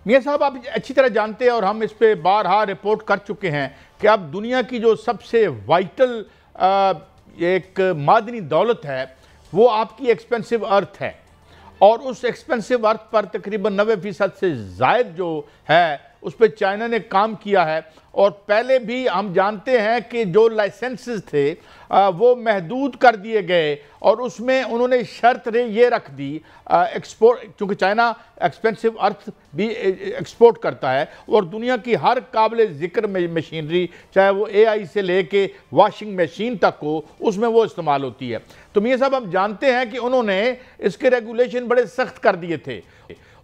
मियां साहब, आप अच्छी तरह जानते हैं और हम इस पे बारहा रिपोर्ट कर चुके हैं कि अब दुनिया की जो सबसे वाइटल एक मादनी दौलत है वो आपकी एक्सपेंसिव अर्थ है, और उस एक्सपेंसिव अर्थ पर तकरीबन 90% से ज़ायद जो है उस पर चाइना ने काम किया है। और पहले भी हम जानते हैं कि जो लाइसेंसेस थे वो महदूद कर दिए गए, और उसमें उन्होंने शर्त ये रख दी एक्सपोर्ट, क्योंकि चाइना एक्सपेंसिव अर्थ भी एक्सपोर्ट करता है और दुनिया की हर काबिल ज़िक्र मशीनरी, चाहे वो AI से लेके वॉशिंग मशीन तक हो, उसमें वो इस्तेमाल होती है। तो मियां साहब, हम जानते हैं कि उन्होंने इसके रेगुलेशन बड़े सख्त कर दिए थे।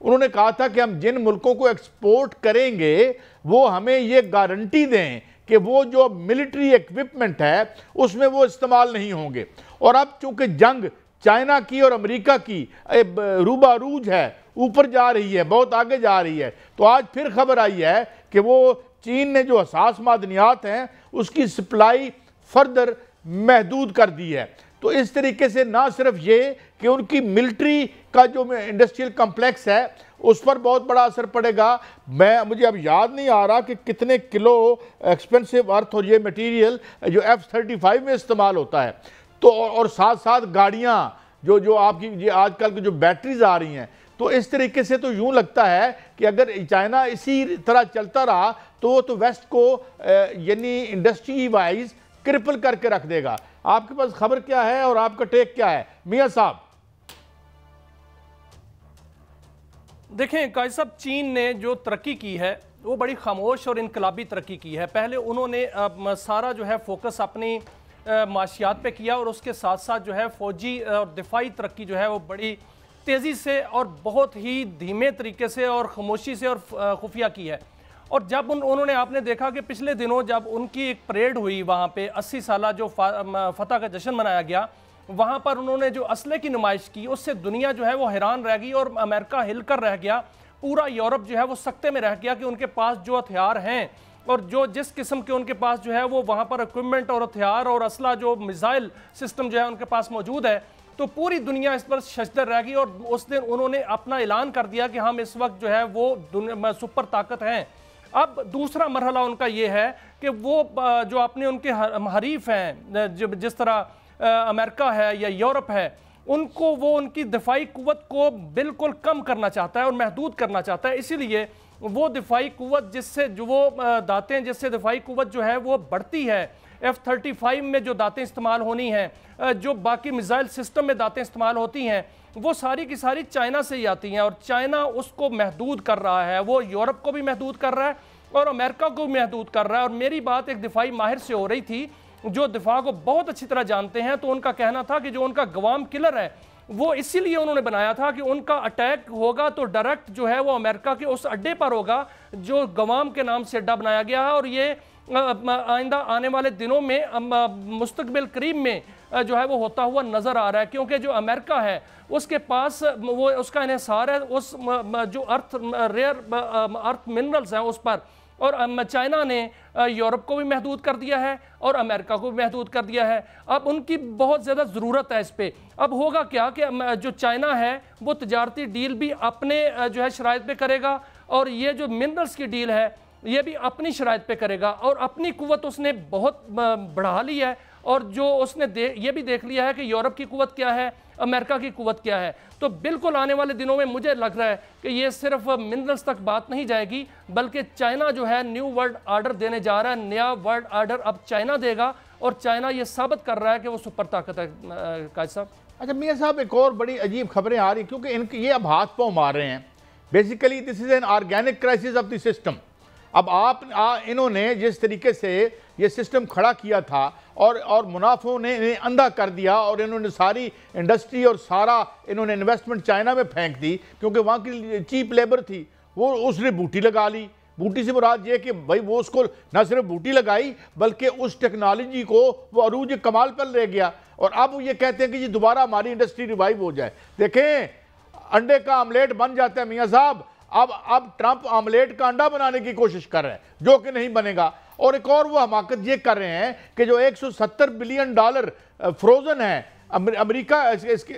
उन्होंने कहा था कि हम जिन मुल्कों को एक्सपोर्ट करेंगे वो हमें ये गारंटी दें कि वो जो मिलिट्री इक्विपमेंट है उसमें वो इस्तेमाल नहीं होंगे। और अब चूंकि जंग चाइना की और अमेरिका की रूबारूज है, ऊपर जा रही है, बहुत आगे जा रही है, तो आज फिर खबर आई है कि वो चीन ने जो हसास मादनियात हैं उसकी सप्लाई फर्दर महदूद कर दी है। तो इस तरीके से ना सिर्फ ये कि उनकी मिलिट्री का जो इंडस्ट्रियल कॉम्प्लेक्स है उस पर बहुत बड़ा असर पड़ेगा। मुझे अब याद नहीं आ रहा कि कितने किलो एक्सपेंसिव अर्थ और ये मटेरियल जो F-35 में इस्तेमाल होता है। तो और साथ साथ गाड़ियाँ जो आपकी ये आजकल की जो बैटरीज आ रही हैं, तो इस तरीके से तो यूँ लगता है कि अगर चाइना इसी तरह चलता रहा तो वेस्ट को यानी इंडस्ट्री वाइज क्रिपल करके रख देगा। आपके पास खबर क्या है और आपका टेक क्या है मियां साहब? देखें काजी साहब, चीन ने जो तरक्की की है वो बड़ी खामोश और इनकलाबी तरक्की की है। पहले उन्होंने सारा जो है फोकस अपनी माशियात पे किया और उसके साथ साथ जो है फौजी और दिफाई तरक्की जो है वो बड़ी तेज़ी से और बहुत ही धीमे तरीके से और खामोशी से और खुफिया की है। और जब उन्होंने आपने देखा कि पिछले दिनों जब उनकी एक परेड हुई वहाँ पे 80 साल जो फतह का जश्न मनाया गया, वहाँ पर उन्होंने जो असले की नुमाइश की उससे दुनिया जो है वो हैरान रह गई और अमेरिका हिलकर रह गया। पूरा यूरोप जो है वो सख्ते में रह गया कि उनके पास जो हथियार हैं और जो जिस किस्म के उनके पास जो है वो वहाँ पर इक्विपमेंट और हथियार और असला जो मिसाइल सिस्टम जो है उनके पास मौजूद है, तो पूरी दुनिया इस पर शशदर रह गई। और उस दिन उन्होंने अपना ऐलान कर दिया कि हम इस वक्त जो है वो सुपर ताकत हैं। अब दूसरा मरहला उनका ये है कि वो जो अपने उनके हरीफ हैं जिस तरह अमेरिका है या यूरोप है, उनको वो उनकी दिफाई कुव्वत को बिल्कुल कम करना चाहता है और महदूद करना चाहता है। इसीलिए वो दिफाई कुव्वत जिससे जो वो दातें जिससे दिफाई कुव्वत जो है वो बढ़ती है, F-35 में जो दातें इस्तेमाल होनी हैं, जो बाकी मिसाइल सिस्टम में दातें इस्तेमाल होती हैं, वो सारी की सारी चाइना से ही आती हैं और चाइना उसको महदूद कर रहा है। वो यूरोप को भी महदूद कर रहा है और अमेरिका को भी महदूद कर रहा है। और मेरी बात एक दिफाई माहिर से हो रही थी जो दिफा को बहुत अच्छी तरह जानते हैं, तो उनका कहना था कि जो उनका गवाम किलर है वो इसीलिए उन्होंने बनाया था कि उनका अटैक होगा तो डायरेक्ट जो है वो अमेरिका के उस अड्डे पर होगा जो गवाम के नाम से अड्डा बनाया गया है। और ये आइंदा आने वाले दिनों में मुस्तकबिल करीब में जो है वो होता हुआ नज़र आ रहा है, क्योंकि जो अमेरिका है उसके पास वो उसका इन्हिसार है उस जो रेयर अर्थ मिनरल्स हैं उस पर। और चाइना ने यूरोप को भी महदूद कर दिया है और अमेरिका को भी महदूद कर दिया है। अब उनकी बहुत ज़्यादा ज़रूरत है इस पर। अब होगा क्या कि जो चाइना है वो तजारती डील भी अपने जो है शराइत पे करेगा और ये जो मिनरल्स की डील है ये भी अपनी शराइत पे करेगा और अपनी कुव्वत उसने बहुत बढ़ा ली है। और जो उसने ये भी देख लिया है कि यूरोप की कुव्वत क्या है, अमेरिका की कुव्वत क्या है। तो बिल्कुल आने वाले दिनों में मुझे लग रहा है कि ये सिर्फ मिनरल्स तक बात नहीं जाएगी, बल्कि चाइना जो है न्यू वर्ल्ड आर्डर देने जा रहा है। नया वर्ल्ड आर्डर अब चाइना देगा और चाइना ये साबित कर रहा है कि वो सुपर ताकत है। काजी साहब, अच्छा मियां साहब, एक और बड़ी अजीब खबरें आ रही, क्योंकि इनके ये अब हाथ पाँव मार रहे हैं। Basically this is an organic crisis of the system. अब इन्होंने जिस तरीके से ये सिस्टम खड़ा किया था और मुनाफों ने इन्हें अंधा कर दिया और इन्होंने सारी इंडस्ट्री और सारा इन्होंने इन्वेस्टमेंट चाइना में फेंक दी, क्योंकि वहाँ की चीप लेबर थी, वो उसने बूटी लगा ली। बूटी से मुराद ये कि भाई वो उसको न सिर्फ बूटी लगाई बल्कि उस टेक्नोलॉजी को वो अरूज कमाल पर ले गया। और अब ये कहते हैं कि जी दोबारा हमारी इंडस्ट्री रिवाइव हो जाए। देखें, अंडे का आमलेट बन जाता है मियाँ साहब। अब ट्रंप आमलेट का अंडा बनाने की कोशिश कर रहे हैं जो कि नहीं बनेगा। और एक और वो हमाकत ये कर रहे हैं कि जो $170 बिलियन फ्रोजन है अमेरिका इसके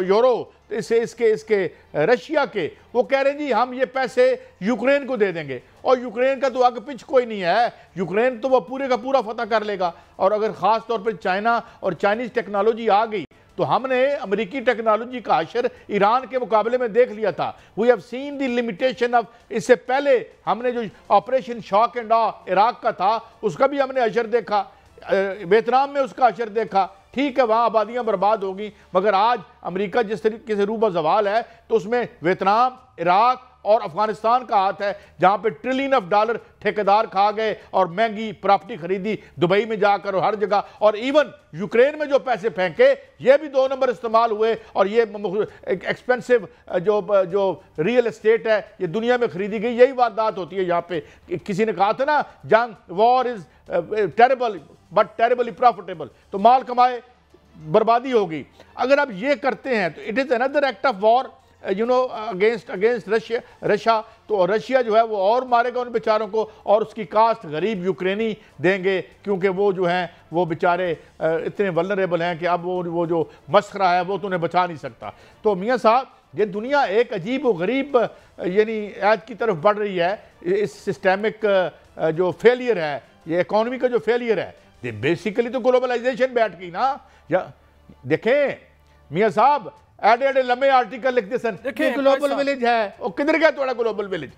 यूरो इसके रशिया के, वो कह रहे हैं जी हम ये पैसे यूक्रेन को दे देंगे, और यूक्रेन का तो आगे पीछे कोई नहीं है, यूक्रेन तो वो पूरे का पूरा फतह कर लेगा। और अगर ख़ास तौर पर चाइना और चाइनीज़ टेक्नोलॉजी आ गई तो हमने अमेरिकी टेक्नोलॉजी का असर ईरान के मुकाबले में देख लिया था। We have seen the limitation of, इससे पहले हमने जो operation shock and awe Iraq का था उसका भी हमने असर देखा, वियतनाम में उसका असर देखा। ठीक है, वहाँ आबादियाँ बर्बाद होगी, मगर आज अमेरिका जिस तरीके से रूबा जवाल है तो उसमें वियतनाम, इराक और अफगानिस्तान का हाथ है, जहाँ पे ट्रिलियन ऑफ डॉलर ठेकेदार खा गए और महंगी प्रॉपर्टी खरीदी दुबई में जाकर और हर जगह। और इवन यूक्रेन में जो पैसे फेंके ये भी 2 नंबर इस्तेमाल हुए, और ये एक्सपेंसिव जो रियल एस्टेट है ये दुनिया में खरीदी गई। यही वारदात होती है यहाँ पे। किसी ने कहा था ना, जंग war is terrible but terribly profitable, तो माल कमाए बर्बादी होगी। अगर आप ये करते हैं तो it is another act of war against Russia. तो रशिया जो है वो और मारेगा उन बेचारों को, और उसकी कास्ट गरीब यूक्रेनी देंगे, क्योंकि वो जो हैं वो बेचारे इतने वल्नरेबल हैं कि अब वो जो मस्खरा है वो तो उन्हें बचा नहीं सकता। तो मियाँ साहब, ये दुनिया एक अजीब व गरीब यानी ऐज की तरफ बढ़ रही है। इस सिस्टेमिक जो फेलियर है, ये इकॉनमी का जो फेलियर है, ये बेसिकली तो ग्लोबलाइजेशन बैठ गई ना। या देखें मियाँ साहब, एडे लंबे आर्टिकल लिखते सन, ग्लोबल विलेज है, और किधर गया थोड़ा ग्लोबल विलेज?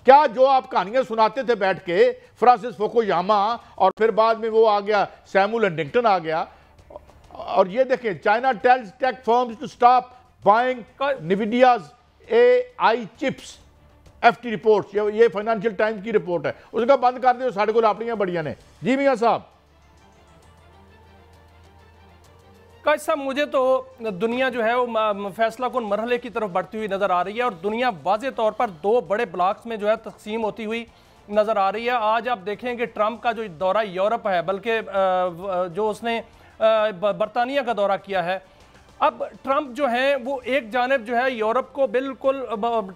क्या जो आप कहानियां सुनाते थे बैठ के, फ्रांसिस फुकुयामा, और फिर बाद में वो आ गया सैमुअल हंटिंगटन आ गया, और ये देखें China tells tech firms to stop buying NVIDIA's AI चिप्स। FT रिपोर्ट, ये फाइनेंशियल टाइम्स की रिपोर्ट है, उसका बंद कर दो साढ़े को अपनियां बढ़िया ने। जी मियाँ साहब। काश साहब, मुझे तो दुनिया जो है वो फैसला कुन मरहले की तरफ बढ़ती हुई नज़र आ रही है, और दुनिया वाज़े तौर पर 2 बड़े ब्लॉक्स में जो है तकसीम होती हुई नज़र आ रही है। आज आप देखेंगे ट्रंप का जो दौरा यूरोप है, बल्कि जो उसने बरतानिया का दौरा किया है, अब ट्रंप जो है वो एक जानब जो है यूरोप को बिल्कुल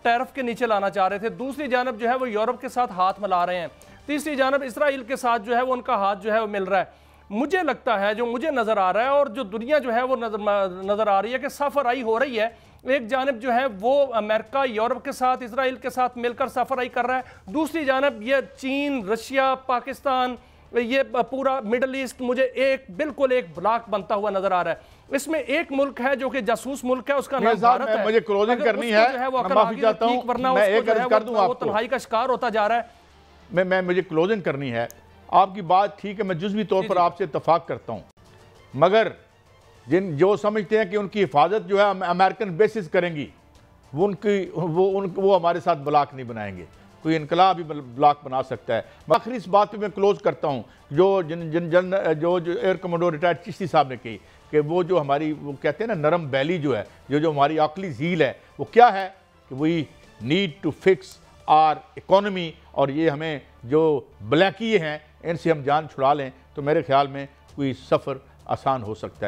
टैरिफ के नीचे लाना चाह रहे थे, दूसरी जानब जो है वो यूरोप के साथ हाथ मिला रहे हैं, तीसरी जानब इसराइल के साथ जो है वो उनका हाथ जो है वो मिल रहा है। मुझे लगता है, जो मुझे नज़र आ रहा है और जो दुनिया जो है वो नज़र आ रही है कि सफ़राई हो रही है। एक जानब जो है वो अमेरिका यूरोप के साथ, इसराइल के साथ मिलकर सफ़राई कर रहा है, दूसरी जानब ये चीन, रशिया, पाकिस्तान, ये पूरा मिडल ईस्ट मुझे बिल्कुल एक ब्लॉक बनता हुआ नजर आ रहा है। इसमें एक मुल्क है जो कि जासूस मुल्क है, उसका नाम भारत है। मुझे क्लोजिंग करनी है, वो तन्हाई का शिकार होता जा रहा है। मुझे क्लोजिंग करनी है। आपकी बात ठीक है, मैं जुज़वी तौर पर आपसे इत्तफाक करता हूँ, मगर जो समझते हैं कि उनकी हिफाजत जो है अमेरिकन बेसिस करेंगी, वो हमारे साथ ब्लॉक नहीं बनाएंगे। कोई इनकलाब भी ब्लॉक बना सकता है। आखिरी इस बात पे मैं क्लोज करता हूँ, जो एयर कमांडो रिटायर्ड चिश्ती साहब ने कही कि वो जो हमारी वो कहते हैं ना नरम बैली जो है, जो हमारी आकली झील है, वो क्या है कि we need to fix our economy, और ये हमें जो ब्लैकी हैं इनसे हम जान छुड़ा लें तो मेरे ख्याल में कोई सफ़र आसान हो सकता है।